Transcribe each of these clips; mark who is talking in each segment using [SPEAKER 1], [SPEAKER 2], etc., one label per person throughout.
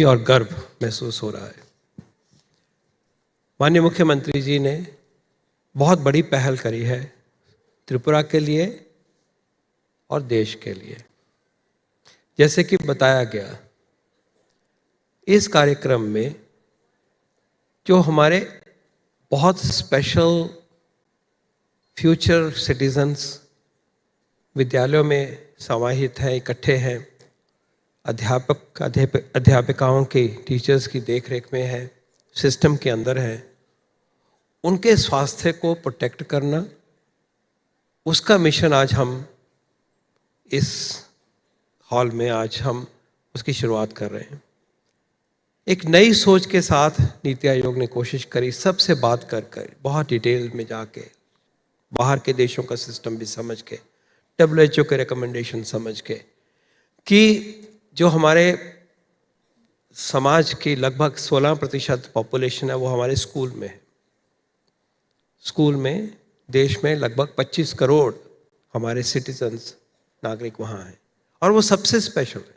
[SPEAKER 1] और गर्व महसूस हो रहा है। माननीय मुख्यमंत्री जी ने बहुत बड़ी पहल करी है त्रिपुरा के लिए और देश के लिए। जैसे कि बताया गया, इस कार्यक्रम में जो हमारे बहुत स्पेशल फ्यूचर सिटीजन्स विद्यालयों में समाहित हैं, इकट्ठे हैं, अध्यापिकाओं की, टीचर्स की देखरेख में है, सिस्टम के अंदर है, उनके स्वास्थ्य को प्रोटेक्ट करना, उसका मिशन आज हम इस हॉल में आज हम उसकी शुरुआत कर रहे हैं। एक नई सोच के साथ नीति आयोग ने कोशिश करी, सबसे बात कर बहुत डिटेल में जाके, बाहर के देशों का सिस्टम भी समझ के, WHO के रिकमेंडेशन समझ के, कि जो हमारे समाज की लगभग 16% पॉपुलेशन है वो हमारे स्कूल में है। स्कूल में देश में लगभग 25 करोड़ हमारे सिटीजन्स, नागरिक वहाँ हैं, और वो सबसे स्पेशल है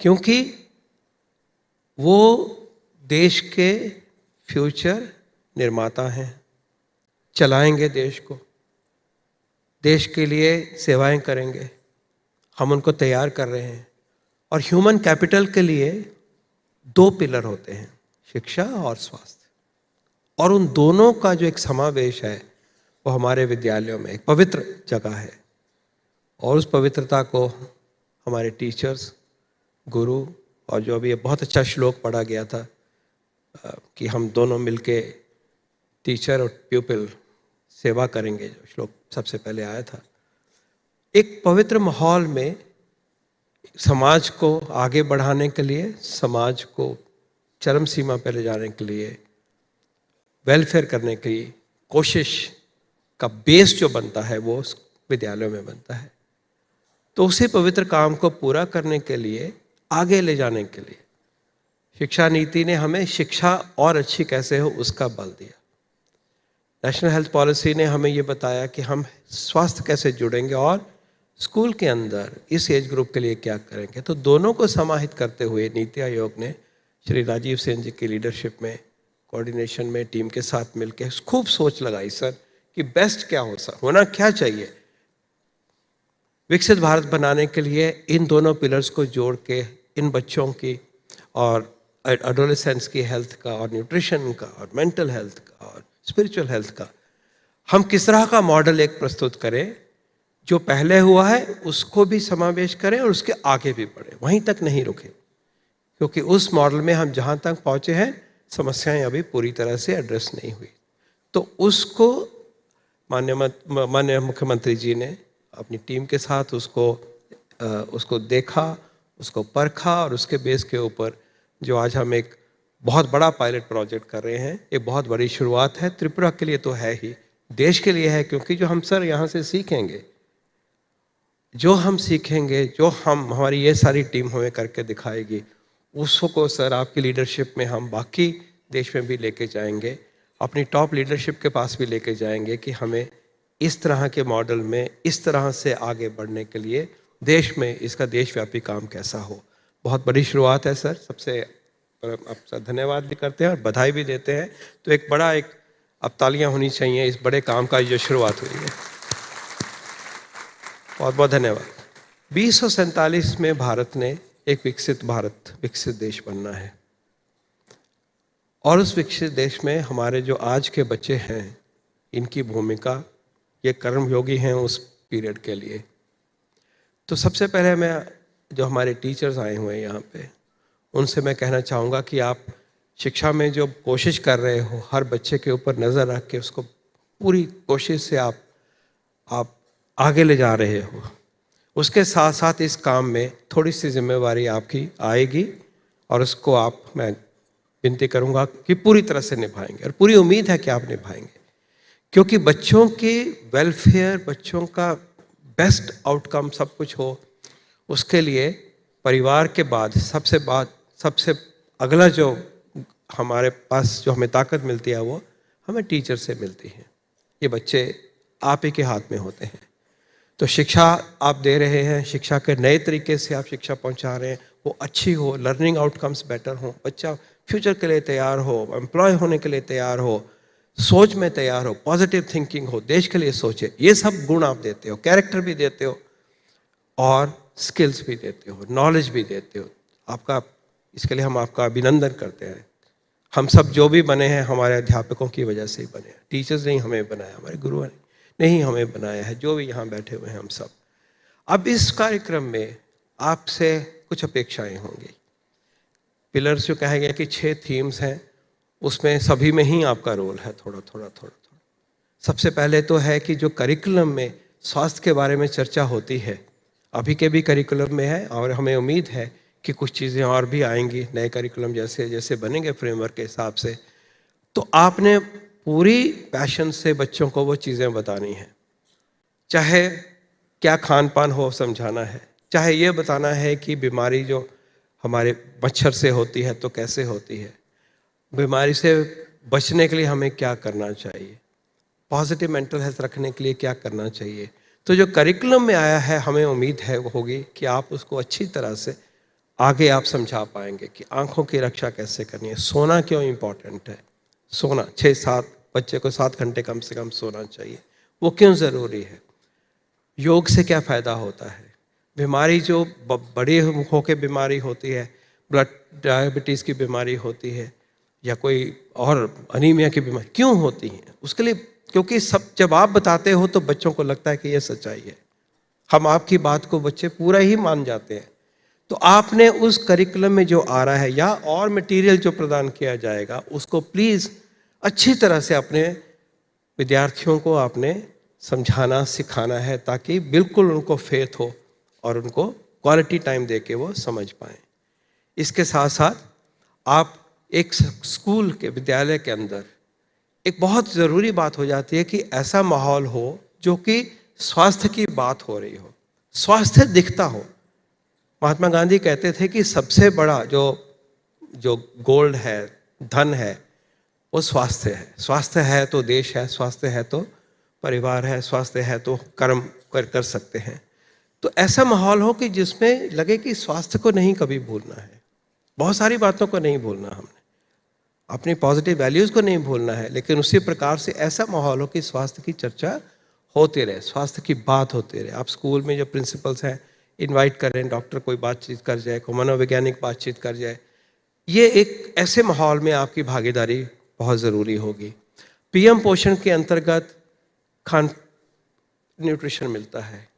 [SPEAKER 1] क्योंकि वो देश के फ्यूचर निर्माता हैं, चलाएंगे देश को, देश के लिए सेवाएं करेंगे, हम उनको तैयार कर रहे हैं। और ह्यूमन कैपिटल के लिए 2 पिलर होते हैं, शिक्षा और स्वास्थ्य, और उन दोनों का जो एक समावेश है वो हमारे विद्यालयों में एक पवित्र जगह है। और उस पवित्रता को हमारे टीचर्स, गुरु, और जो अभी बहुत अच्छा श्लोक पढ़ा गया था कि हम दोनों मिलके टीचर और प्यूपिल सेवा करेंगे, जो श्लोक सबसे पहले आया था, एक पवित्र माहौल में समाज को आगे बढ़ाने के लिए, समाज को चरम सीमा पर ले जाने के लिए, वेलफेयर करने की कोशिश का बेस जो बनता है वो विद्यालयों में बनता है। तो उसी पवित्र काम को पूरा करने के लिए, आगे ले जाने के लिए शिक्षा नीति ने हमें शिक्षा और अच्छी कैसे हो उसका बल दिया। नेशनल हेल्थ पॉलिसी ने हमें ये बताया कि हम स्वास्थ्य कैसे जुड़ेंगे और स्कूल के अंदर इस एज ग्रुप के लिए क्या करेंगे। तो दोनों को समाहित करते हुए नीति आयोग ने श्री राजीव सेन जी की लीडरशिप में, कोऑर्डिनेशन में, टीम के साथ मिलकर खूब सोच लगाई सर कि बेस्ट क्या होना क्या चाहिए। विकसित भारत बनाने के लिए इन दोनों पिलर्स को जोड़ के इन बच्चों की और एडोलेसेंट्स की हेल्थ का, और न्यूट्रिशन का, और मेंटल हेल्थ का, और स्पिरिचुअल हेल्थ का हम किस तरह का मॉडल एक प्रस्तुत करें, जो पहले हुआ है उसको भी समावेश करें और उसके आगे भी बढ़े, वहीं तक नहीं रुके, क्योंकि उस मॉडल में हम जहाँ तक पहुँचे हैं समस्याएं अभी पूरी तरह से एड्रेस नहीं हुई। तो उसको माननीय मुख्यमंत्री जी ने अपनी टीम के साथ उसको देखा, उसको परखा, और उसके बेस के ऊपर जो आज हम एक बहुत बड़ा पायलट प्रोजेक्ट कर रहे हैं, एक बहुत बड़ी शुरुआत है। त्रिपुरा के लिए तो है ही, देश के लिए है, क्योंकि जो हम सर यहाँ से सीखेंगे, जो हम सीखेंगे, जो हमारी ये सारी टीम हमें करके दिखाएगी, उसको सर आपकी लीडरशिप में हम बाकी देश में भी लेके जाएंगे, अपनी टॉप लीडरशिप के पास भी लेके जाएंगे कि हमें इस तरह के मॉडल में इस तरह से आगे बढ़ने के लिए देश में इसका देशव्यापी काम कैसा हो। बहुत बड़ी शुरुआत है सर, सबसे आपका धन्यवाद भी करते हैं और बधाई भी देते हैं। तो एक अब तालियां होनी चाहिए इस बड़े काम का जो शुरुआत हुई है। बहुत बहुत धन्यवाद। 2047 में भारत ने एक विकसित देश बनना है, और उस विकसित देश में हमारे जो आज के बच्चे हैं, इनकी भूमिका, ये कर्मयोगी हैं उस पीरियड के लिए। तो सबसे पहले मैं जो हमारे टीचर्स आए हुए हैं यहाँ पे, उनसे मैं कहना चाहूँगा कि आप शिक्षा में जो कोशिश कर रहे हो, हर बच्चे के ऊपर नज़र रख के उसको पूरी कोशिश से आप आगे ले जा रहे हो, उसके साथ साथ इस काम में थोड़ी सी जिम्मेवारी आपकी आएगी, और उसको मैं विनती करूँगा कि पूरी तरह से निभाएंगे, और पूरी उम्मीद है कि आप निभाएंगे, क्योंकि बच्चों की वेलफेयर, बच्चों का बेस्ट आउटकम सब कुछ हो, उसके लिए परिवार के बाद सबसे अगला जो हमारे पास जो हमें ताकत मिलती है वो हमें टीचर से मिलती है। ये बच्चे आप ही के हाथ में होते हैं। तो शिक्षा आप दे रहे हैं, शिक्षा के नए तरीके से आप शिक्षा पहुंचा रहे हैं, वो अच्छी हो, लर्निंग आउटकम्स बेटर हो, बच्चा फ्यूचर के लिए तैयार हो, एम्प्लॉय होने के लिए तैयार हो, सोच में तैयार हो, पॉजिटिव थिंकिंग हो, देश के लिए सोचे, ये सब गुण आप देते हो, कैरेक्टर भी देते हो और स्किल्स भी देते हो, नॉलेज भी देते हो। आपका इसके लिए हम आपका अभिनंदन करते हैं। हम सब जो भी बने हैं हमारे अध्यापकों की वजह से ही बने हैं। टीचर्स ने हमें बनाया, हमारे गुरुओं ने नहीं हमें बनाया है, जो भी यहाँ बैठे हुए हैं हम सब। अब इस कार्यक्रम में आपसे कुछ अपेक्षाएं होंगी। पिलर्स जो कहे गए कि 6 थीम्स हैं, उसमें सभी में ही आपका रोल है थोड़ा थोड़ा थोड़ा थोड़ा। सबसे पहले तो है कि जो करिकुलम में स्वास्थ्य के बारे में चर्चा होती है, अभी के भी करिकुलम में है और हमें उम्मीद है कि कुछ चीज़ें और भी आएंगी नए करिकुलम जैसे जैसे बनेंगे फ्रेमवर्क के हिसाब से। तो आपने पूरी पैशन से बच्चों को वो चीज़ें बतानी है, चाहे क्या खान पान हो समझाना है, चाहे ये बताना है कि बीमारी जो हमारे मच्छर से होती है तो कैसे होती है, बीमारी से बचने के लिए हमें क्या करना चाहिए, पॉजिटिव मेंटल हेल्थ रखने के लिए क्या करना चाहिए। तो जो करिकुलम में आया है हमें उम्मीद है होगी कि आप उसको अच्छी तरह से आगे आप समझा पाएंगे कि आंखों की रक्षा कैसे करनी है, सोना क्यों इम्पोर्टेंट है, सोना 6-7 बच्चे को 7 घंटे कम से कम सोना चाहिए, वो क्यों ज़रूरी है, योग से क्या फ़ायदा होता है, बीमारी जो बड़ी होकर बीमारी होती है, ब्लड डायबिटीज़ की बीमारी होती है या कोई और अनीमिया की बीमारी क्यों होती है, उसके लिए क्योंकि सब जब आप बताते हो तो बच्चों को लगता है कि ये सच्चाई है, हम आपकी बात को बच्चे पूरा ही मान जाते हैं। तो आपने उस करिकुलम में जो आ रहा है या और मटेरियल जो प्रदान किया जाएगा उसको प्लीज़ अच्छी तरह से अपने विद्यार्थियों को आपने समझाना सिखाना है, ताकि बिल्कुल उनको फेथ हो और उनको क्वालिटी टाइम दे के वो समझ पाएँ। इसके साथ साथ आप एक स्कूल के विद्यालय के अंदर एक बहुत ज़रूरी बात हो जाती है कि ऐसा माहौल हो जो कि स्वास्थ्य की बात हो रही हो, स्वास्थ्य दिखता हो। महात्मा गांधी कहते थे कि सबसे बड़ा जो जो गोल्ड है, धन है, वो स्वास्थ्य है। स्वास्थ्य है तो देश है, स्वास्थ्य है तो परिवार है, स्वास्थ्य है तो कर्म कर सकते हैं। तो ऐसा माहौल हो कि जिसमें लगे कि स्वास्थ्य को नहीं कभी भूलना है, बहुत सारी बातों को नहीं भूलना, हमने अपनी पॉजिटिव वैल्यूज़ को नहीं भूलना है, लेकिन उसी प्रकार से ऐसा माहौल हो कि स्वास्थ्य की चर्चा होती रहे, स्वास्थ्य की बात होती रहे। आप स्कूल में जो प्रिंसिपल्स हैं इनवाइट करें, डॉक्टर कोई बातचीत कर जाए, कोई मनोवैज्ञानिक बातचीत कर जाए। ये एक ऐसे माहौल में आपकी भागीदारी बहुत ज़रूरी होगी। पीएम पोषण के अंतर्गत खान न्यूट्रिशन मिलता है,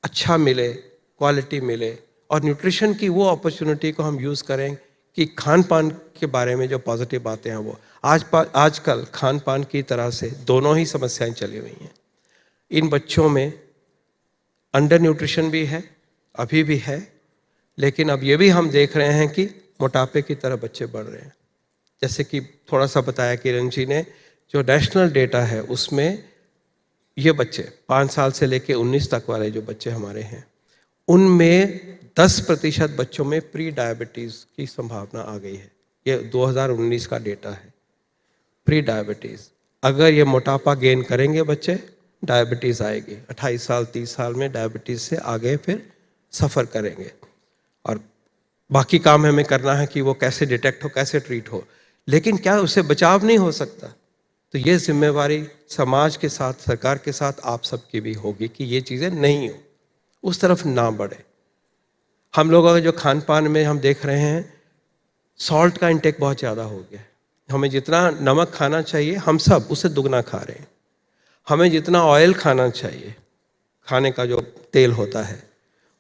[SPEAKER 1] अच्छा मिले, क्वालिटी मिले, और न्यूट्रिशन की वो अपॉर्चुनिटी को हम यूज़ करें कि खान पान के बारे में जो पॉजिटिव बातें हैं वो आजकल खान पान की तरह से दोनों ही समस्याएं चली हुई हैं। इन बच्चों में अंडर न्यूट्रिशन भी है, अभी भी है, लेकिन अब ये भी हम देख रहे हैं कि मोटापे की तरफ बच्चे बढ़ रहे हैं। जैसे कि थोड़ा सा बताया किरण जी ने, जो नेशनल डेटा है उसमें ये बच्चे 5 साल से लेके 19 तक वाले जो बच्चे हमारे हैं, उनमें 10% बच्चों में प्री डायबिटीज़ की संभावना आ गई है। ये 2019 का डेटा है। प्री डायबिटीज़, अगर ये मोटापा गेन करेंगे बच्चे, डायबिटीज़ आएगी। 28 साल 30 साल में डायबिटीज़ से आगे फिर सफ़र करेंगे, और बाकी काम हमें करना है कि वो कैसे डिटेक्ट हो, कैसे ट्रीट हो, लेकिन क्या उससे बचाव नहीं हो सकता। तो ये जिम्मेवारी समाज के साथ, सरकार के साथ आप सबकी भी होगी कि ये चीज़ें नहीं हो, उस तरफ ना बढ़े। हम लोग अगर जो खान पान में हम देख रहे हैं, सॉल्ट का इंटेक बहुत ज़्यादा हो गया है। हमें जितना नमक खाना चाहिए हम सब उससे दुगना खा रहे हैं। हमें जितना ऑयल खाना चाहिए, खाने का जो तेल होता है,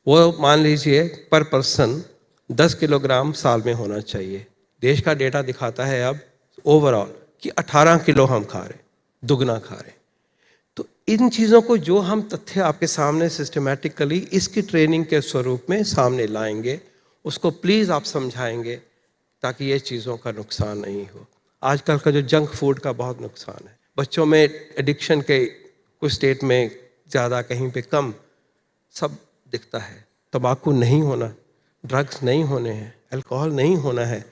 [SPEAKER 1] वो मान लीजिए पर पर्सन 10 किलोग्राम साल में होना चाहिए। देश का डेटा दिखाता है अब ओवरऑल कि 18 किलो हम खा रहे हैं, दुगना खा रहे हैं। तो इन चीज़ों को जो हम तथ्य आपके सामने सिस्टमेटिकली इसकी ट्रेनिंग के स्वरूप में सामने लाएंगे, उसको प्लीज़ आप समझाएंगे ताकि ये चीज़ों का नुकसान नहीं हो। आजकल का जो जंक फूड का बहुत नुकसान है, बच्चों में एडिक्शन के कुछ स्टेट में ज़्यादा, कहीं पे कम, सब दिखता है। तंबाकू नहीं होना, ड्रग्स नहीं होने हैं, अल्कोहल नहीं होना है।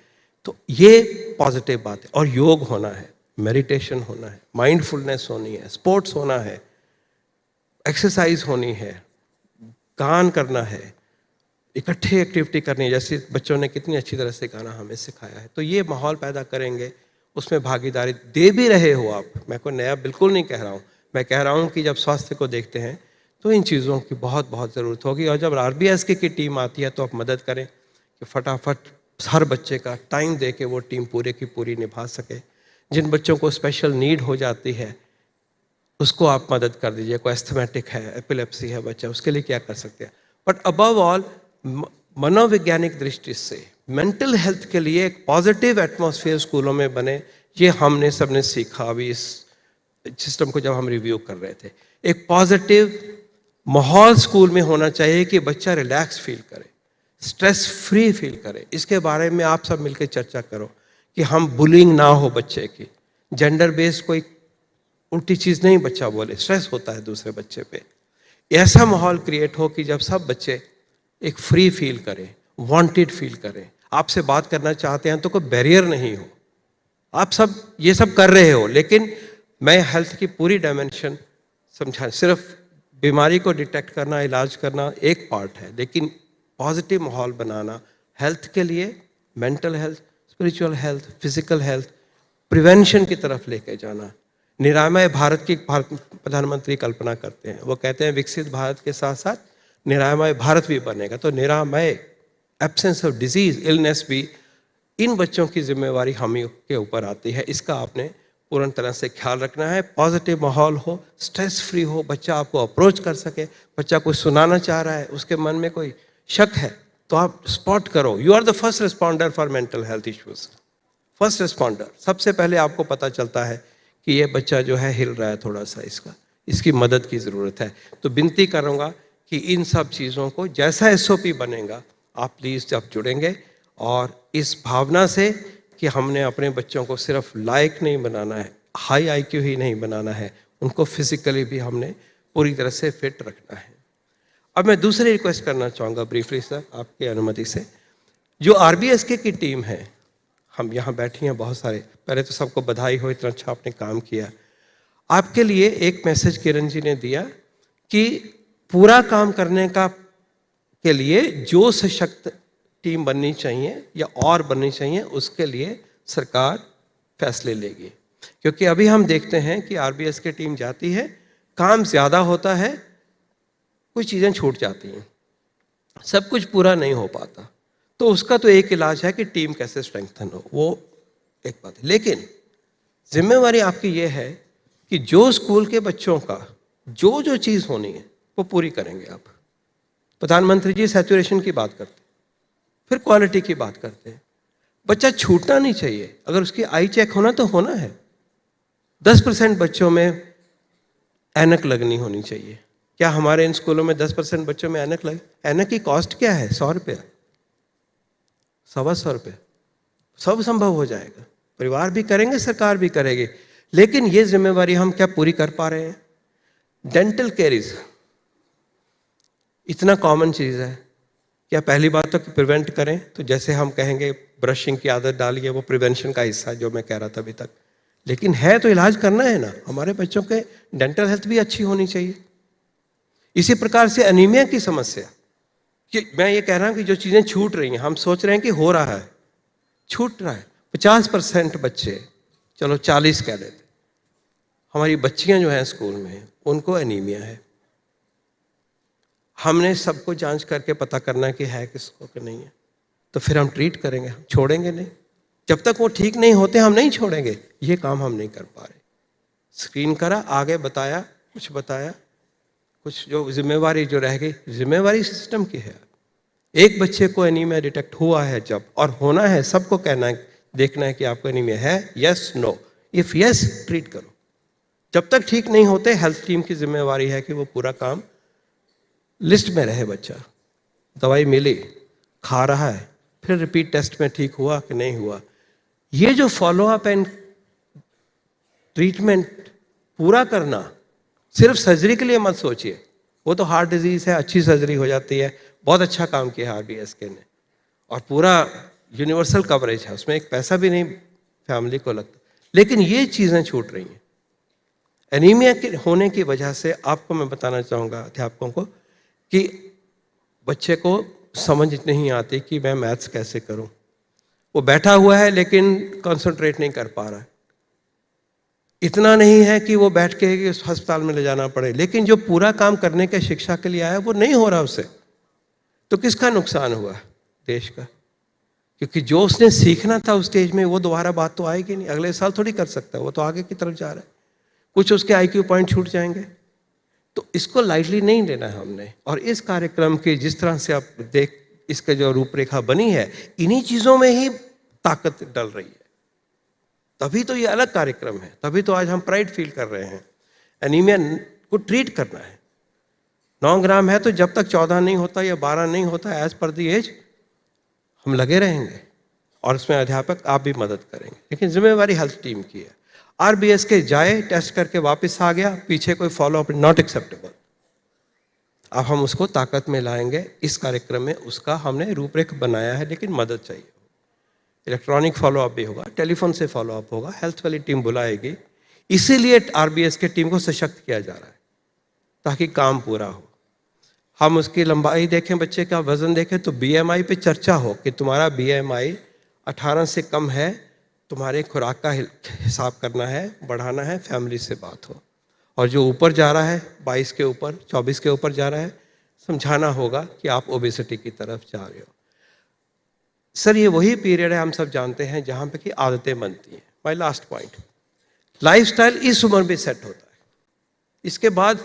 [SPEAKER 1] तो ये पॉजिटिव बात है। और योग होना है, मेडिटेशन होना है, माइंडफुलनेस होनी है, स्पोर्ट्स होना है, एक्सरसाइज होनी है, गान करना है, इकट्ठे एक्टिविटी करनी है, जैसे बच्चों ने कितनी अच्छी तरह से गाना हमें सिखाया है। तो ये माहौल पैदा करेंगे, उसमें भागीदारी दे भी रहे हो आप, मैं कोई नया बिल्कुल नहीं कह रहा हूँ। मैं कह रहा हूँ कि जब स्वास्थ्य को देखते हैं तो इन चीज़ों की बहुत बहुत ज़रूरत होगी। और जब RBS की टीम आती है तो आप मदद करें कि फटाफट हर बच्चे का टाइम दे के वो टीम पूरे की पूरी निभा सके। जिन बच्चों को स्पेशल नीड हो जाती है उसको आप मदद कर दीजिए। कोई एस्थमेटिक है, एपिलेप्सी है बच्चा, उसके लिए क्या कर सकते हैं। बट अबव ऑल मनोवैज्ञानिक दृष्टि से मेंटल हेल्थ के लिए एक पॉजिटिव एटमॉस्फेयर स्कूलों में बने, ये हमने सबने सीखा अभी इस सिस्टम को जब हम रिव्यू कर रहे थे। एक पॉजिटिव माहौल स्कूल में होना चाहिए कि बच्चा रिलैक्स फील करे, स्ट्रेस फ्री फील करे। इसके बारे में आप सब मिलकर चर्चा करो कि हम बुलिंग ना हो बच्चे की, जेंडर बेस्ड कोई उल्टी चीज़ नहीं बच्चा बोले, स्ट्रेस होता है दूसरे बच्चे पे। ऐसा माहौल क्रिएट हो कि जब सब बच्चे एक फ्री फील करें, वांटेड फील करें, आपसे बात करना चाहते हैं तो कोई बैरियर नहीं हो। आप सब ये सब कर रहे हो, लेकिन मैं हेल्थ की पूरी डायमेंशन समझा, सिर्फ बीमारी को डिटेक्ट करना, इलाज करना एक पार्ट है, लेकिन पॉजिटिव माहौल बनाना हेल्थ के लिए, mental health, spiritual health, physical health, prevention की तरफ लेके जाना। निरामय भारत की प्रधानमंत्री कल्पना करते हैं, वो कहते हैं विकसित भारत के साथ साथ निरामय भारत भी बनेगा। तो निरामय, एब्सेंस ऑफ डिजीज, इलनेस भी इन बच्चों की जिम्मेवारी हम ही के ऊपर आती है। इसका आपने पूर्ण तरह से ख्याल रखना है। पॉजिटिव माहौल हो, स्ट्रेस फ्री हो, बच्चा आपको अप्रोच कर सके। बच्चा कुछ सुनाना चाह रहा है, उसके मन में कोई शक है तो आप स्पॉट करो। You are the first responder for mental health issues. First responder, सबसे पहले आपको पता चलता है कि ये बच्चा जो है हिल रहा है थोड़ा सा, इसकी मदद की ज़रूरत है। तो विनती करूँगा कि इन सब चीज़ों को जैसा SOP बनेगा आप प्लीज़ जब जुड़ेंगे, और इस भावना से कि हमने अपने बच्चों को सिर्फ लायक नहीं बनाना है, हाई IQ ही नहीं बनाना है, उनको फिजिकली भी हमने पूरी तरह से फिट रखना है। अब मैं दूसरी रिक्वेस्ट करना चाहूँगा ब्रीफली सर, आपकी अनुमति से। जो RBSK की टीम है, हम यहाँ बैठी हैं बहुत सारे, पहले तो सबको बधाई हो, इतना अच्छा आपने काम किया। आपके लिए एक मैसेज किरण जी ने दिया कि पूरा काम करने का के लिए जो सशक्त टीम बननी चाहिए या और बननी चाहिए, उसके लिए सरकार फैसले लेगी। क्योंकि अभी हम देखते हैं कि RBSK टीम जाती है, काम ज़्यादा होता है, कुछ चीज़ें छूट जाती हैं, सब कुछ पूरा नहीं हो पाता। तो उसका तो एक इलाज है कि टीम कैसे स्ट्रेंथन हो, वो एक बात है। लेकिन जिम्मेवारी आपकी ये है कि जो स्कूल के बच्चों का जो जो चीज़ होनी है वो पूरी करेंगे आप। प्रधानमंत्री जी सैचुरेशन की बात करते हैं, फिर क्वालिटी की बात करते हैं। बच्चा छूटना नहीं चाहिए, अगर उसकी आई चेक होना तो होना है। 10% बच्चों में ऐनक लगनी होनी चाहिए। क्या हमारे इन स्कूलों में 10% बच्चों में ऐनक लगे? ऐनक की कॉस्ट क्या है? 100 रुपया, 125 रुपये, सब संभव हो जाएगा। परिवार भी करेंगे, सरकार भी करेगी, लेकिन ये जिम्मेवारी हम क्या पूरी कर पा रहे हैं? डेंटल केयरीज इतना कॉमन चीज़ है, क्या पहली बात तो प्रिवेंट करें, तो जैसे हम कहेंगे ब्रशिंग की आदत डालिए, वो प्रिवेंशन का हिस्सा जो मैं कह रहा था अभी तक। लेकिन है तो इलाज करना है ना, हमारे बच्चों के डेंटल हेल्थ भी अच्छी होनी चाहिए। इसी प्रकार से एनीमिया की समस्या, कि मैं ये कह रहा हूँ कि जो चीज़ें छूट रही हैं, हम सोच रहे हैं कि हो रहा है, छूट रहा है। 50% बच्चे, चलो 40 कह देते, हमारी बच्चियां जो हैं स्कूल में, उनको एनीमिया है। हमने सबको जांच करके पता करना कि है किसको कि नहीं है, तो फिर हम ट्रीट करेंगे, हम छोड़ेंगे नहीं। जब तक वो ठीक नहीं होते हम नहीं छोड़ेंगे। ये काम हम नहीं कर पा रहे। स्क्रीन करा, आगे बताया, कुछ जो जिम्मेवारी जो रह गई, जिम्मेवारी सिस्टम की है। एक बच्चे को एनीमिया डिटेक्ट हुआ है जब, और होना है, सबको कहना है, देखना है कि आपको एनीमिया है, yes no. If yes, treat करो। जब तक ठीक नहीं होते, हेल्थ टीम की जिम्मेवारी है कि वो पूरा काम लिस्ट में रहे। बच्चा दवाई मिली, खा रहा है, फिर रिपीट टेस्ट में ठीक हुआ कि नहीं हुआ। ये जो फॉलोअप एंड ट्रीटमेंट पूरा करना, सिर्फ सर्जरी के लिए मत सोचिए, वो तो हार्ट डिजीज है, अच्छी सर्जरी हो जाती है। बहुत अच्छा काम किया RBSK ने, और पूरा यूनिवर्सल कवरेज है, उसमें एक पैसा भी नहीं फैमिली को लगता। लेकिन ये चीज़ें छूट रही हैं एनीमिया के होने की वजह से। आपको मैं बताना चाहूँगा अध्यापकों को कि बच्चे को समझ नहीं आती कि मैं मैथ्स कैसे करूं। वो बैठा हुआ है लेकिन कंसंट्रेट नहीं कर पा रहा है। इतना नहीं है कि वो बैठ के अस्पताल में ले जाना पड़े, लेकिन जो पूरा काम करने के शिक्षा के लिए आया वो नहीं हो रहा उससे। तो किसका नुकसान हुआ? देश का। क्योंकि जो उसने सीखना था उस स्टेज में, वो दोबारा बात तो आएगी नहीं, अगले साल थोड़ी कर सकता है, वो तो आगे की तरफ जा रहा है, कुछ उसके IQ पॉइंट छूट जाएंगे। तो इसको लाइटली नहीं लेना है हमने। और इस कार्यक्रम की जिस तरह से आप देख, इसका जो रूपरेखा बनी है, इन्हीं चीजों में ही ताकत डल रही है। तभी तो ये अलग कार्यक्रम है, तभी तो आज हम प्राइड फील कर रहे हैं। एनीमिया को ट्रीट करना है। 9 ग्राम है तो जब तक 14 नहीं होता या 12 नहीं होता, एज पर दी एज हम लगे रहेंगे, और उसमें अध्यापक आप भी मदद करेंगे। लेकिन जिम्मेवारी हेल्थ टीम की है। RBS के जाए, टेस्ट करके वापस आ गया, पीछे कोई फॉलोअप नॉट एक्सेप्टेबल। अब हम उसको ताकत में लाएंगे। इस कार्यक्रम में उसका हमने रूपरेखा बनाया है, लेकिन मदद चाहिए। इलेक्ट्रॉनिक फॉलोअप भी होगा, टेलीफोन से फॉलोअप होगा, हेल्थ वाली टीम बुलाएगी। इसीलिए RBS की टीम को सशक्त किया जा रहा है, ताकि काम पूरा हो। हम उसकी लंबाई देखें, बच्चे का वजन देखें, तो BMI पे चर्चा हो कि तुम्हारा BMI 18 से कम है, तुम्हारे खुराक का हिसाब करना है, बढ़ाना है, फैमिली से बात हो। और जो ऊपर जा रहा है, 22 के ऊपर, 24 के ऊपर जा रहा है, समझाना होगा कि आप ओबेसिटी की तरफ जा रहे हो। सर, ये वही पीरियड है, हम सब जानते हैं, जहाँ पे कि आदतें बनती हैं। माय लास्ट पॉइंट, लाइफस्टाइल इस उम्र में सेट होता है, इसके बाद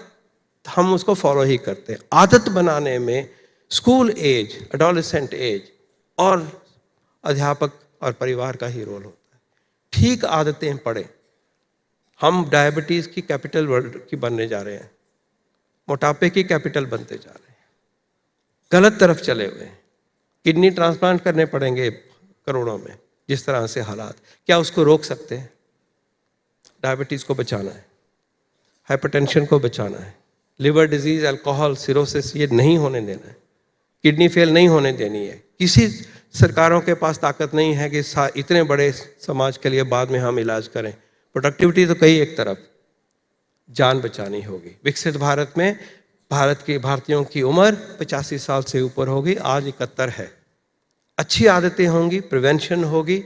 [SPEAKER 1] हम उसको फॉलो ही करते हैं। आदत बनाने में स्कूल एज, एडोलेसेंट एज और अध्यापक और परिवार का ही रोल होता है। ठीक आदतें पड़े। हम डायबिटीज़ की कैपिटल वर्ल्ड की बनने जा रहे हैं, मोटापे की कैपिटल बनते जा रहे हैं, गलत तरफ चले हुए हैं। किडनी ट्रांसप्लांट करने पड़ेंगे करोड़ों में, जिस तरह से हालात। क्या उसको रोक सकते हैं? डायबिटीज़ को बचाना है, हाइपरटेंशन को बचाना है, लिवर डिजीज़, अल्कोहल, सिरोसिस, ये नहीं होने देना है, किडनी फेल नहीं होने देनी है। किसी सरकारों के पास ताकत नहीं है कि इतने बड़े समाज के लिए बाद में हम इलाज करें। प्रोडक्टिविटी तो कई एक तरफ, जान बचानी होगी। विकसित भारत में भारत के भारतीयों की उम्र 85 साल से ऊपर होगी, आज 71 है। अच्छी आदतें होंगी, प्रिवेंशन होगी,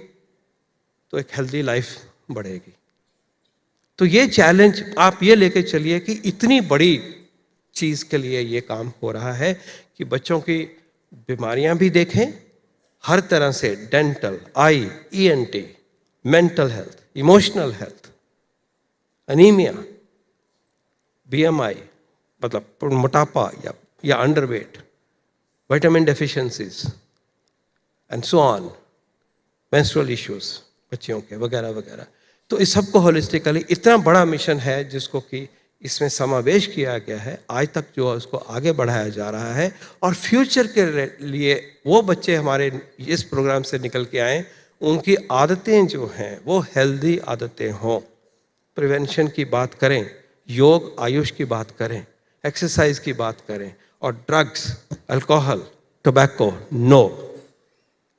[SPEAKER 1] तो एक हेल्दी लाइफ बढ़ेगी। तो ये चैलेंज आप ये लेके चलिए कि इतनी बड़ी चीज़ के लिए ये काम हो रहा है कि बच्चों की बीमारियां भी देखें हर तरह से, डेंटल, आई, ENT, mental health, emotional health, anaemia, BMI मतलब मोटापा या underweight, vitamin deficiencies and so on, menstrual issues बच्चियों के वगैरह वगैरह। तो इस सबको होलिस्टिकली इतना बड़ा मिशन है जिसको कि इसमें समावेश किया गया है। आज तक जो उसको आगे बढ़ाया जा रहा है, और फ्यूचर के लिए वो बच्चे हमारे इस प्रोग्राम से निकल के आए, उनकी आदतें जो हैं वो हेल्दी आदतें हों। प्रिवेंशन की बात करें, योग आयुष की बात करें, एक्सरसाइज की बात करें, और ड्रग्स, अल्कोहल, टोबैको नो,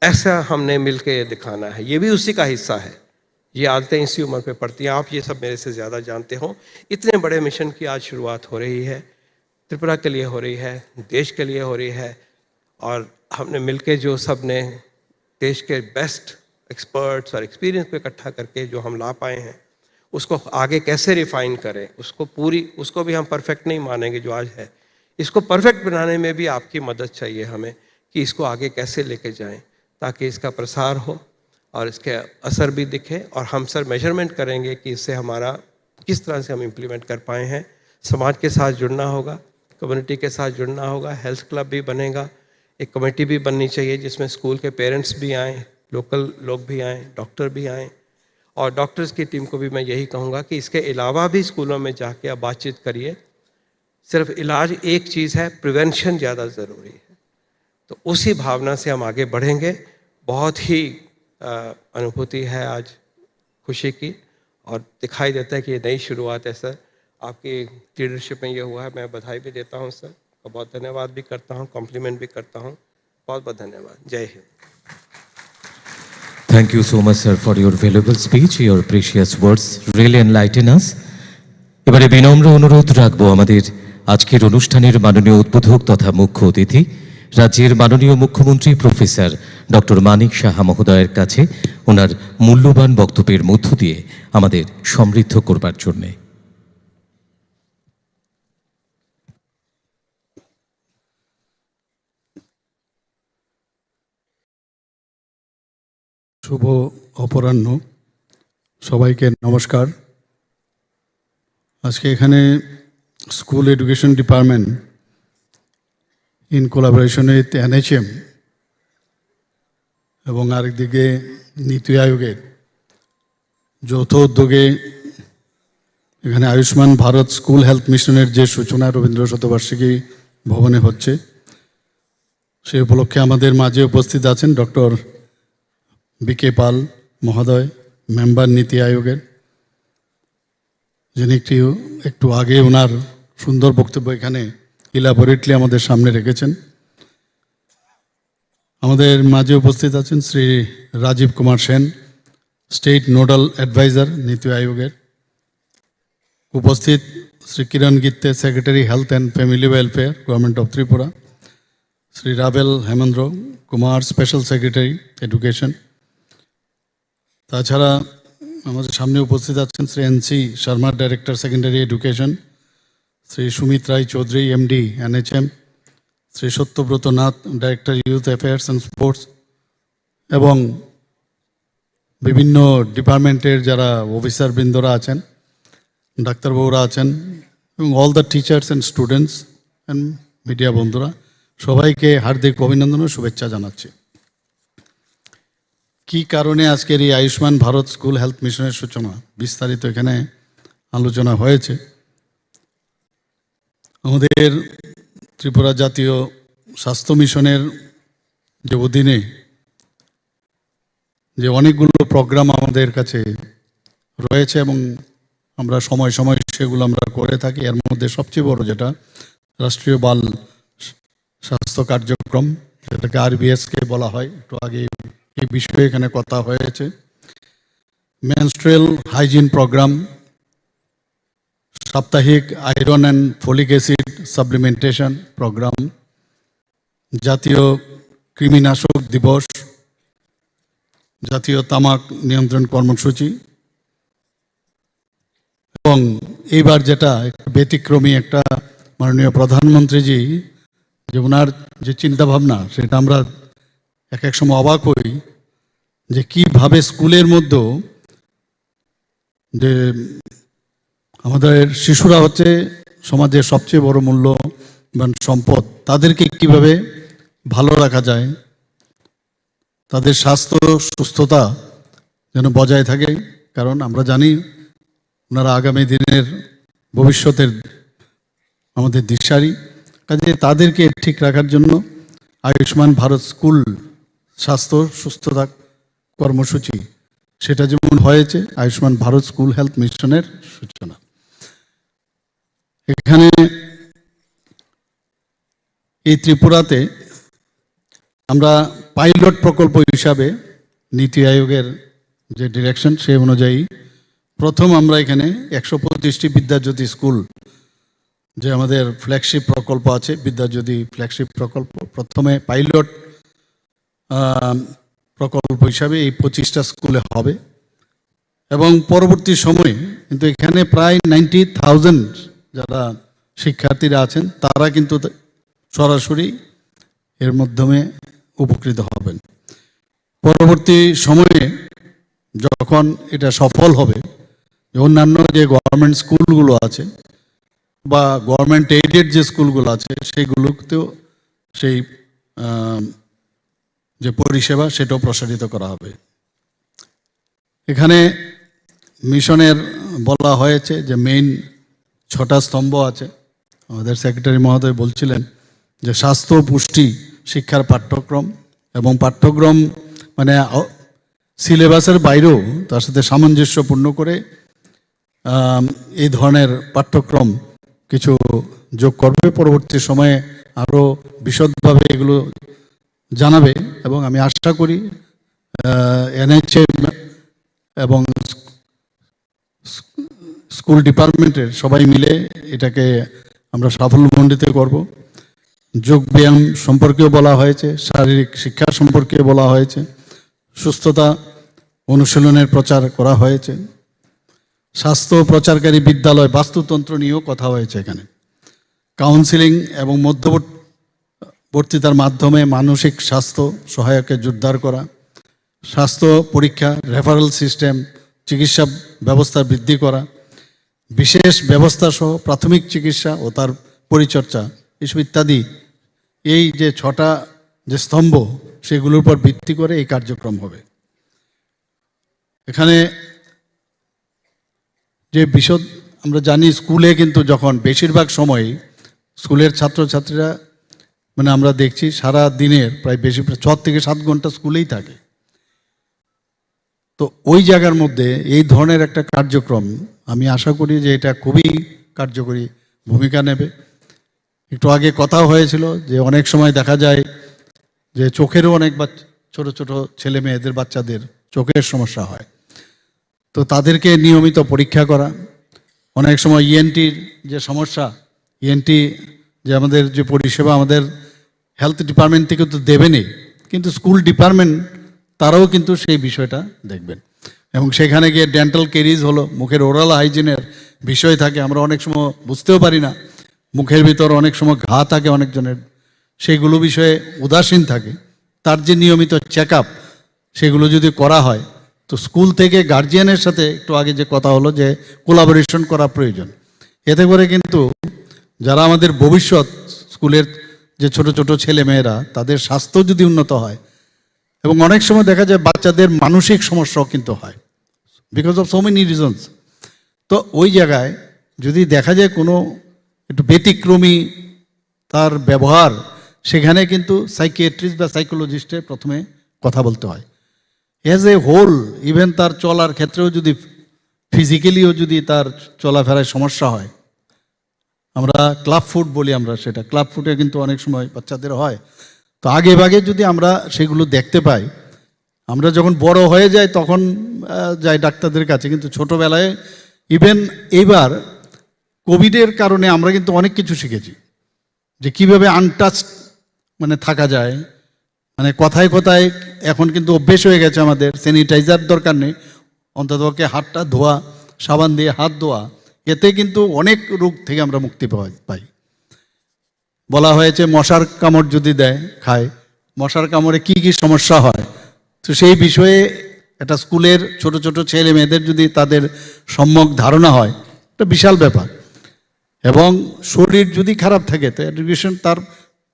[SPEAKER 1] ऐसा हमने मिलके दिखाना है। ये भी उसी का हिस्सा है। ये आदतें इसी उम्र पे पड़ती हैं। आप ये सब मेरे से ज़्यादा जानते हो। इतने बड़े मिशन की आज शुरुआत हो रही है, त्रिपुरा के लिए हो रही है, देश के लिए हो रही है, और हमने मिलके जो सब ने देश के बेस्ट एक्सपर्ट्स और एक्सपीरियंस को इकट्ठा करके जो हम ला पाए हैं, उसको आगे कैसे रिफाइन करें, उसको भी हम परफेक्ट नहीं मानेंगे जो आज है। इसको परफेक्ट बनाने में भी आपकी मदद चाहिए हमें, कि इसको आगे कैसे लेके जाएं ताकि इसका प्रसार हो और इसके असर भी दिखे, और हम सर मेजरमेंट करेंगे कि इससे हमारा किस तरह से हम इम्प्लीमेंट कर पाए हैं। समाज के साथ जुड़ना होगा, कम्युनिटी के साथ जुड़ना होगा, हेल्थ क्लब भी बनेगा, एक कमेटी भी बननी चाहिए जिसमें स्कूल के पेरेंट्स भी आएँ, लोकल लोग भी आएँ, डॉक्टर भी आएँ। और डॉक्टर्स की टीम को भी मैं यही कहूँगा कि इसके अलावा भी स्कूलों में जाके आप बातचीत करिए। सिर्फ इलाज एक चीज़ है, प्रिवेंशन ज़्यादा ज़रूरी है। तो उसी भावना से हम आगे बढ़ेंगे। बहुत ही अनुभूति है आज खुशी की, और दिखाई देता है कि ये नई शुरुआत है सर। आपकी लीडरशिप में ये हुआ है, मैं बधाई भी देता हूँ सर, और बहुत धन्यवाद भी करता हूँ, कॉम्प्लीमेंट भी करता हूँ। बहुत बहुत धन्यवाद। जय Hind.
[SPEAKER 2] Thank you so much, sir, for your valuable speech. Your precious words really enlighten us. এবারে বিনম্র অনুরোধ রাখবো আমাদের আজকের অনুষ্ঠানের মাননীয় উদ্বোধক তথা মুখ্য অতিথি রাজ্যের মাননীয় মুখ্যমন্ত্রী প্রফেসর ডক্টর মানিক সাহা মহোদয়ের কাছে ওনার মূল্যবান বক্তব্যের মধ্য দিয়ে আমাদের সমৃদ্ধ করবার জন্যে।
[SPEAKER 3] শুভ অপরাহ্ন, সবাইকে নমস্কার। আজকে এখানে school education department in collaboration with NHM এবং আরেকদিকে নীতি আয়োগের যৌথ উদ্যোগে এখানে আয়ুষ্মান ভারত স্কুল হেলথ মিশনের যে সূচনা রবীন্দ্র শতবার্ষিকী ভবনে হচ্ছে, সেই উপলক্ষে আমাদের মাঝে উপস্থিত আছেন ডক্টর BK পাল মহোদয়, মেম্বার নীতি আয়োগের, যিনি একটু আগে ওনার সুন্দর বক্তব্য এখানে ইলাবোরেটলি আমাদের সামনে রেখেছেন। আমাদের মাঝে উপস্থিত আছেন Shri Rajiv Kumar Sen, state nodal adviser NITI আয়োগের। উপস্থিত Shri Kiran Gitte, secretary health and family welfare, government of Tripura. Shri রাবেল Hemendra Kumar, special secretary education. তাছাড়া আমাদের সামনে উপস্থিত আছেন Shri NC Sharma, director secondary education. Shri Sumit Roy Chowdhury, MD NHM। Shri Satyabrata Nath, director youth affairs and sports. এবং বিভিন্ন ডিপার্টমেন্টের যারা অফিসারবৃন্দরা আছেন, ডাক্তারবাবুরা আছেন, এবং all the teachers and students and media বন্ধুরা, সবাইকে হার্দিক অভিনন্দন ও শুভেচ্ছা জানাচ্ছি। কি কারণে আজকের এই আয়ুষ্মান ভারত স্কুল হেলথ মিশনের সূচনা, বিস্তারিত এখানে আলোচনা হয়েছে। আমাদের ত্রিপুরা জাতীয় স্বাস্থ্য মিশনের যে অধীনে যে অনেকগুলো প্রোগ্রাম আমাদের কাছে রয়েছে এবং আমরা সময় সময় সেগুলো আমরা করে থাকি। এর মধ্যে সবচেয়ে বড় যেটা রাষ্ট্রীয় বাল স্বাস্থ্য কার্যক্রম, যেটাকে RBS-কে বলা হয়, একটু আগে এই বিষয়ে এখানে কথা হয়েছে। মেনস্ট্রুয়াল হাইজিন প্রোগ্রাম, সাপ্তাহিক iron and folic acid supplementation programme, জাতীয় কৃমিনাশক দিবস, জাতীয় তামাক নিয়ন্ত্রণ কর্মসূচি, এবং এইবার যেটা ব্যতিক্রমী একটা মাননীয় প্রধানমন্ত্রীজি যে ওনার যে চিন্তাভাবনা, সেটা আমরা এক এক সময় অবাক হই যে কিভাবে স্কুলের মধ্যে যে আমাদের শিশুরা হচ্ছে সমাজের সবচেয়ে বড় মূল্যবান সম্পদ, তাদেরকে কিভাবে ভালো রাখা যায়, তাদের স্বাস্থ্য সুস্থতা যেন বজায় থাকে। কারণ আমরা জানি ওনারা আগামী দিনের ভবিষ্যতের আমাদের দিশারি। কাজে তাদেরকে ঠিক রাখার জন্য আয়ুষ্মান ভারত স্কুল স্বাস্থ্য সুস্থতা কর্মসূচি, সেটা যেমন হয়েছে আয়ুষ্মান ভারত স্কুল হেলথ মিশনের সূচনা। এখানে এই ত্রিপুরাতে আমরা পাইলট প্রকল্প হিসাবে নীতি আয়োগের যে ডিরেকশন, সেই অনুযায়ী প্রথম আমরা এখানে 125টি বিদ্যাজ্যোতি স্কুল, যে আমাদের ফ্ল্যাগশিপ প্রকল্প আছে বিদ্যাজ্যোতি ফ্ল্যাগশিপ প্রকল্প, প্রথমে পাইলট প্রকল্প হিসাবে এই 25টা স্কুলে হবে। এবং পরবর্তী সময়ে কিন্তু এখানে প্রায় 90,000 যারা শিক্ষার্থীরা আছেন, তারা কিন্তু সরাসরি এর মাধ্যমে উপকৃত হবেন। পরবর্তী সময়ে যখন এটা সফল হবে, অন্যান্য যে গভর্নমেন্ট স্কুলগুলো আছে বা গভর্নমেন্ট এইডেড যে স্কুলগুলো আছে, সেইগুলোতেও সেই যে পরিষেবা সেটাও প্রসারিত করা হবে। এখানে মিশনের বলা হয়েছে যে মেইন 6টা স্তম্ভ আছে। আমাদের সেক্রেটারি মহোদয় বলছিলেন যে স্বাস্থ্য পুষ্টি শিক্ষার পাঠ্যক্রম, এবং পাঠ্যক্রম মানে সিলেবাসের বাইরেও তার সাথে সামঞ্জস্যপূর্ণ করে এই ধরনের পাঠ্যক্রম কিছু যোগ করবে। পরবর্তী সময়ে আরও বিশদভাবে এগুলো জানাবে, এবং আমি আশা করি NHM এবং স্কুল ডিপার্টমেন্টের সবাই মিলে এটাকে আমরা সাফল্যমণ্ডিত করব। যোগব্যায়াম সম্পর্কেও বলা হয়েছে, শারীরিক শিক্ষা সম্পর্কেও বলা হয়েছে, সুস্থতা অনুশীলনের প্রচার করা হয়েছে, স্বাস্থ্য প্রচারকারী বিদ্যালয় বাস্তুতন্ত্র নিয়েও কথা হয়েছে। এখানে কাউন্সিলিং এবং মধ্যবর্তিতার মাধ্যমে মানসিক স্বাস্থ্য সহায়কে জোরদার করা, স্বাস্থ্য পরীক্ষা, রেফারেল সিস্টেম, চিকিৎসা ব্যবস্থা বৃদ্ধি করা, বিশেষ ব্যবস্থা সহ প্রাথমিক চিকিৎসা ও তার পরিচর্যা, এসব ইত্যাদি, এই যে 6টা যে স্তম্ভ, সেগুলোর উপর ভিত্তি করে এই কার্যক্রম হবে। এখানে যে বিশদ আমরা জানি, স্কুলে কিন্তু যখন বেশিরভাগ সময় স্কুলের ছাত্রছাত্রীরা, মানে আমরা দেখছি সারা দিনের প্রায় 6 থেকে 7 ঘন্টা স্কুলেই থাকে। তো ওই জায়গার মধ্যে এই ধরনের একটা কার্যক্রম, আমি আশা করি যে এটা খুবই কার্যকরী ভূমিকা নেবে। একটু আগে কথা হয়েছিল যে অনেক সময় দেখা যায় যে চোখেরও অনেক ছোট ছোট ছেলে মেয়েদের, বাচ্চাদের চোখের সমস্যা হয়। তো তাদেরকে নিয়মিত পরীক্ষা করা, অনেক সময় ইএনটির যে সমস্যা, ইএনটি যে আমাদের যে পরিষেবা আমাদের হেলথ ডিপার্টমেন্ট থেকে তো দেবেনই, কিন্তু স্কুল ডিপার্টমেন্ট তারাও কিন্তু সেই বিষয়টা দেখবেন। এবং সেখানে গিয়ে ডেন্টাল কেরিজ হলো, মুখের ওরাল হাইজিনের বিষয় থাকে, আমরা অনেক সময় বুঝতেও পারি না, মুখের ভিতর অনেক সময় ঘা থাকে অনেকজনের, সেইগুলো বিষয়ে উদাসীন থাকে। তার যে নিয়মিত চেক আপ, সেগুলো যদি করা হয়, তো স্কুল থেকে গার্জিয়ানের সাথে একটু আগে যে কথা হলো যে কোলাবোরেশন করা প্রয়োজন। এতে করে কিন্তু যারা আমাদের ভবিষ্যৎ স্কুলের যে ছোট ছোট ছেলে মেয়েরা, তাদের স্বাস্থ্য যদি উন্নত হয়, এবং অনেক সময় দেখা যায় বাচ্চাদের মানসিক সমস্যাও কিন্তু হয় because of so many reasons. তো ওই জায়গায় যদি দেখা যায় কোনো একটু ব্যতিক্রমী তার ব্যবহার, সেখানে কিন্তু সাইকিয়াট্রিস্ট বা সাইকোলজিস্টের প্রথমে কথা বলতে হয়। অ্যাজ এ হোল, ইভেন তার চলার ক্ষেত্রেও যদি ফিজিক্যালিও যদি তার চলাফেরায় সমস্যা হয়, আমরা ক্লাব ফুট বলি, আমরা সেটা ক্লাব ফুটে কিন্তু অনেক সময় বাচ্চাদের হয়। তো আগে ভাগে যদি আমরা সেগুলো দেখতে পাই, আমরা যখন বড় হয়ে যাই তখন যাই ডাক্তারদের কাছে, কিন্তু ছোটোবেলায় ইভেন এইবার কোভিডের কারণে আমরা কিন্তু অনেক কিছু শিখেছি, যে কিভাবে আনটাচড মানে থাকা যায়। মানে কথায় কথায় এখন কিন্তু অভ্যেস হয়ে গেছে আমাদের, স্যানিটাইজার দরকার নেই, অন্ততপক্ষে হাতটা ধোয়া, সাবান দিয়ে হাত ধোয়া, এতে কিন্তু অনেক রোগ থেকে আমরা মুক্তি পাই। বলা হয়েছে মশার কামড় যদি খায়, মশার কামড়ে কি কি সমস্যা হয়, তো সেই বিষয়ে একটা স্কুলের ছোট ছোট ছেলে মেয়েদের যদি তাদের সম্যক ধারণা হয়, এটা বিশাল ব্যাপার। এবং শরীর যদি খারাপ থাকে, তো এডুকেশন তার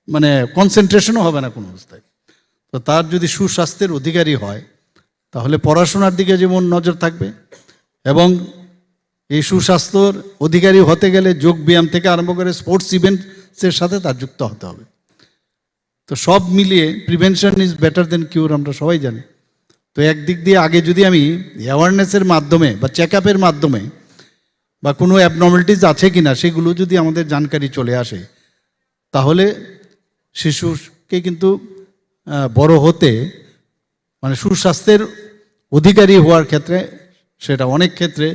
[SPEAKER 3] মানে কনসেন্ট্রেশনও হবে না কোনো অবস্থায়। তো তার যদি সুস্বাস্থ্যের অধিকারী হয়, তাহলে পড়াশোনার দিকে যেমন নজর থাকবে, এবং এই সুস্বাস্থ্যর অধিকারী হতে গেলে যোগ ব্যায়াম থেকে আরম্ভ করে স্পোর্টস ইভেন্টসের সাথে তার যুক্ত হতে হবে। তো সব মিলিয়ে প্রিভেনশন ইজ বেটার দেন কিউর, আমরা সবাই জানি। তো একদিক দিয়ে আগে যদি আমি অ্যাওয়ারনেসের মাধ্যমে বা চেক আপের মাধ্যমে বা কোনো অ্যাবনর্মালিটিস আছে কিনা সেগুলো যদি আমাদের জানকারি চলে আসে, তাহলে শিশুকে কিন্তু বড় হতে মানে সুস্বাস্থ্যের অধিকারী হওয়ার ক্ষেত্রে, সেটা অনেক ক্ষেত্রে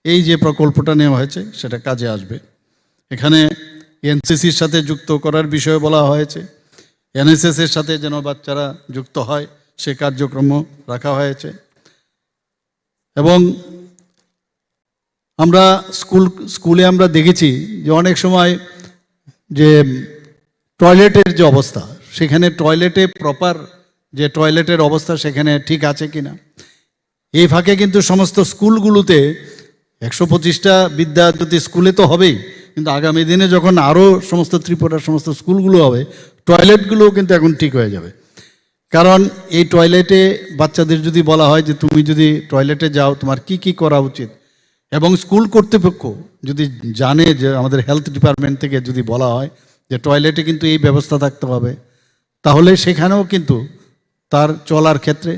[SPEAKER 3] এই যে প্রকল্পটা নেওয়া হয়েছে সেটা কাজে আসবে। এখানে এনসিসির সাথে যুক্ত করার বিষয়ে বলা হয়েছে, এনএসএসের সাথে যেন বাচ্চারা যুক্ত হয় সে কার্যক্রমও রাখা হয়েছে। এবং আমরা স্কুলে আমরা দেখেছি যে অনেক সময় যে টয়লেটের যে অবস্থা, সেখানে টয়লেটে প্রপার যে টয়লেটের অবস্থা সেখানে ঠিক আছে কিনা, এই ফাঁকে কিন্তু সমস্ত স্কুলগুলোতে 125টা বিদ্যা যদি স্কুলে তো হবেই, কিন্তু আগামী দিনে যখন আরও সমস্ত ত্রিপুরার সমস্ত স্কুলগুলো হবে, টয়লেটগুলোও কিন্তু এখন ঠিক হয়ে যাবে। কারণ এই টয়লেটে বাচ্চাদের যদি বলা হয় যে তুমি যদি টয়লেটে যাও তোমার কি কি করা উচিত, এবং স্কুল কর্তৃপক্ষ যদি জানে, যে আমাদের হেলথ ডিপার্টমেন্ট থেকে যদি বলা হয় যে টয়লেটে কিন্তু এই ব্যবস্থা থাকতে হবে, তাহলে সেখানেও কিন্তু তার চলার ক্ষেত্রে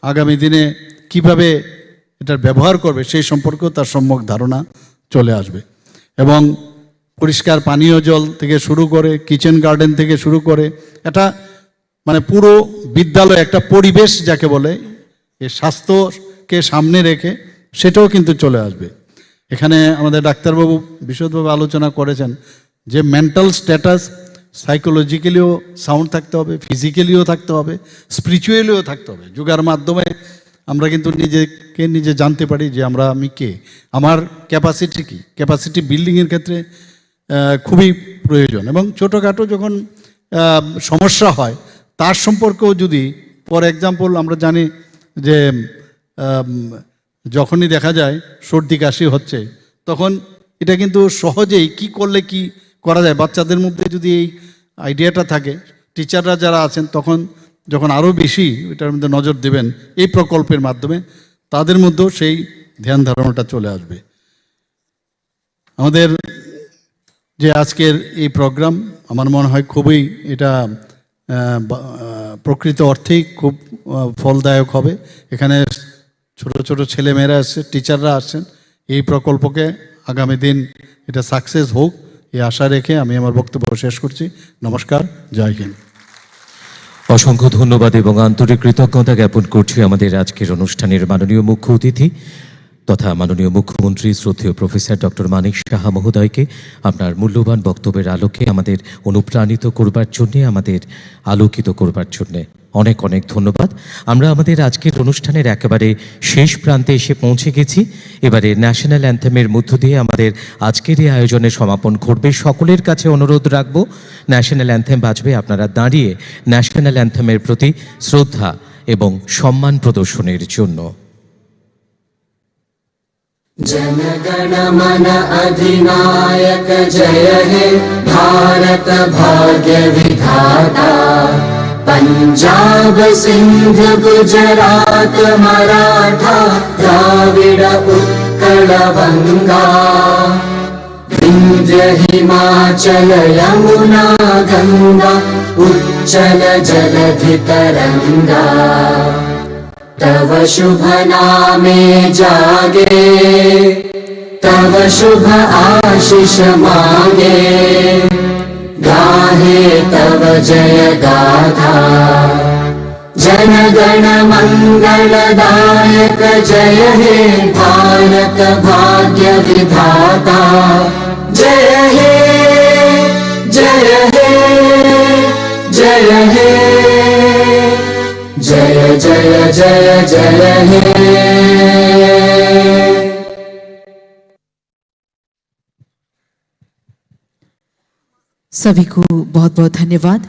[SPEAKER 3] আগামী দিনে কিভাবে এটার ব্যবহার করবে সেই সম্পর্কেও তার সম্যক ধারণা চলে আসবে। এবং পরিষ্কার পানীয় জল থেকে শুরু করে কিচেন গার্ডেন থেকে শুরু করে এটা মানে পুরো বিদ্যালয় একটা পরিবেশ যাকে বলে, এই স্বাস্থ্যকে সামনে রেখে সেটাও কিন্তু চলে আসবে। এখানে আমাদের ডাক্তারবাবু বিশদভাবে আলোচনা করেছেন যে মেন্টাল স্ট্যাটাস সাইকোলজিক্যালিও সাউন্ড থাকতে হবে, ফিজিক্যালিও থাকতে হবে, স্পিরিচুয়ালিও থাকতে হবে। যোগার মাধ্যমে আমরা কিন্তু নিজেকে নিজে জানতে পারি যে আমি কে, আমার ক্যাপাসিটি কী। ক্যাপাসিটি বিল্ডিংয়ের ক্ষেত্রে খুবই প্রয়োজন। এবং ছোটোখাটো যখন সমস্যা হয় তার সম্পর্কেও যদি, ফর এক্সাম্পল আমরা জানি যে যখনই দেখা যায় সর্দি কাশি হচ্ছে, তখন এটা কিন্তু সহজেই কি করলে কি করা যায়, বাচ্চাদের মধ্যে যদি এই আইডিয়াটা থাকে, টিচাররা যারা আছেন তখন যখন আরও বেশি এটার মধ্যে নজর দেবেন এই প্রকল্পের মাধ্যমে, তাদের মধ্যেও সেই ধ্যান ধারণাটা চলে আসবে। আমাদের যে আজকের এই প্রোগ্রাম আমার মনে হয় খুবই এটা প্রকৃত অর্থেই খুব ফলদায়ক হবে। এখানে ছোট ছোট ছেলেমেয়েরা আসছে, টিচাররা আসছেন। এই প্রকল্পকে আগামী দিন এটা সাকসেস হোক এই আশা রেখে আমি আমার বক্তব্য শেষ করছি। নমস্কার, জয় হিন্দ।
[SPEAKER 2] অসংখ্য ধন্যবাদ এবং আন্তরিক কৃতজ্ঞতা জ্ঞাপন করছি আমাদের আজকের অনুষ্ঠানের মাননীয় মুখ্য অতিথি তথা মাননীয় মুখ্যমন্ত্রী শ্রদ্ধেয় প্রফেসর ডক্টর মানিক সাহা মহোদয়কে আপনার মূল্যবান বক্তব্যের আলোকে আমাদের অনুপ্রাণিত করবার জন্যে, আমাদের আলোকিত করবার জন্যে অনেক অনেক ধন্যবাদ। আমরা আমাদের আজকের অনুষ্ঠানের একেবারে শেষ প্রান্তে এসে পৌঁছে গেছি। এবারে ন্যাশনাল অ্যান্থেমের মধ্য দিয়ে আমাদের আজকের এই আয়োজনের সমাপন ঘটবে। সকলের কাছে অনুরোধ রাখব, ন্যাশনাল অ্যান্থেম বাজবে, আপনারা দাঁড়িয়ে ন্যাশনাল অ্যান্থেমের প্রতি শ্রদ্ধা এবং সম্মান প্রদর্শনের জন্য।
[SPEAKER 4] जनगण मन अधिनायक जय हे भारत भाग्य विधाता। पंजाब सिंध गुजरात मराठा द्राविड उत्कल बंगा। विंध्य हिमाचल यमुना गंगा उच्चल जलधि तरंगा। तव शुभ नामे जागे, तव शुभ आशीष मांगे। गाहे तव जय गाथा, जन गण मंगलदायक जय हे भारत भाग्य विधाता। जय हे जय हे जय हे जय जय जय जय हे।
[SPEAKER 5] सभी को बहुत बहुत धन्यवाद।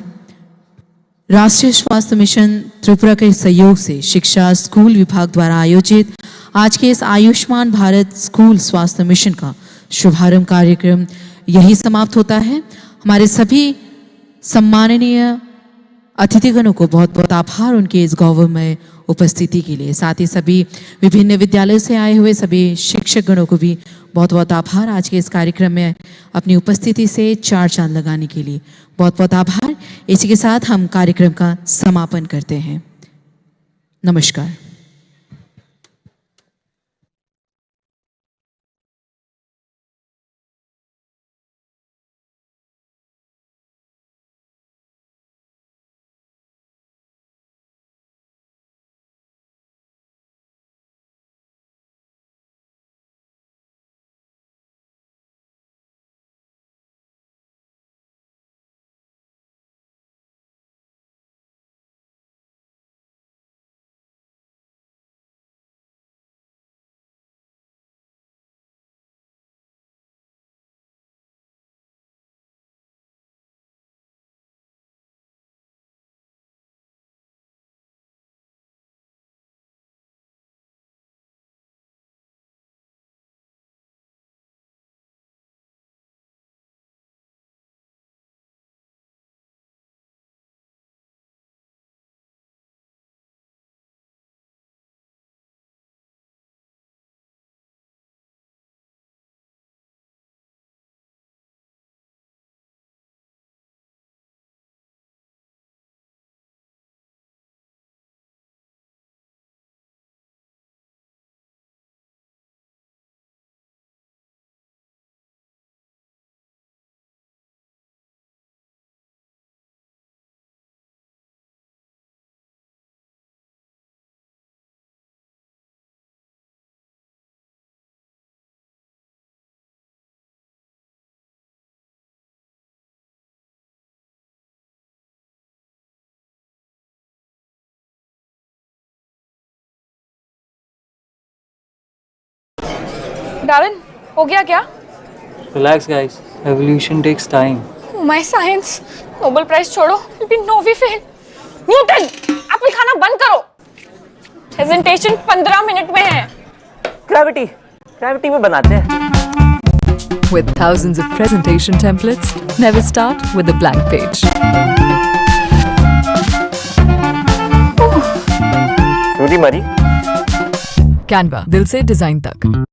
[SPEAKER 5] राष्ट्रीय स्वास्थ्य मिशन त्रिपुरा के सहयोग से शिक्षा स्कूल विभाग द्वारा आयोजित आज के इस आयुष्मान भारत स्कूल स्वास्थ्य मिशन का शुभारंभ कार्यक्रम यही समाप्त होता है। हमारे सभी सम्माननीय अतिथिगणों को बहुत बहुत आभार उनके इस गौरवमय उपस्थिति के लिए। साथ ही सभी विभिन्न विद्यालयों से आए हुए सभी शिक्षकगणों को भी बहुत बहुत आभार आज के इस कार्यक्रम में अपनी उपस्थिति से चार चांद लगाने के लिए। बहुत बहुत आभार। इसी के साथ हम कार्यक्रम का समापन करते हैं। नमस्कार।
[SPEAKER 6] डार्विन, हो गया क्या?
[SPEAKER 7] Relax, guys. Evolution takes time.
[SPEAKER 6] My science, Nobel prize छोड़ो, लेकिन नोवी फेल। न्यूटन, एप्पल खाना बंद करो। प्रेजेंटेशन 15 मिनट में है।
[SPEAKER 7] ग्रेविटी में बनाते हैं।
[SPEAKER 8] With thousands of presentation templates, never start with a blank page.
[SPEAKER 7] छोटी मरी।
[SPEAKER 8] Canva, दिल से डिजाइन तक।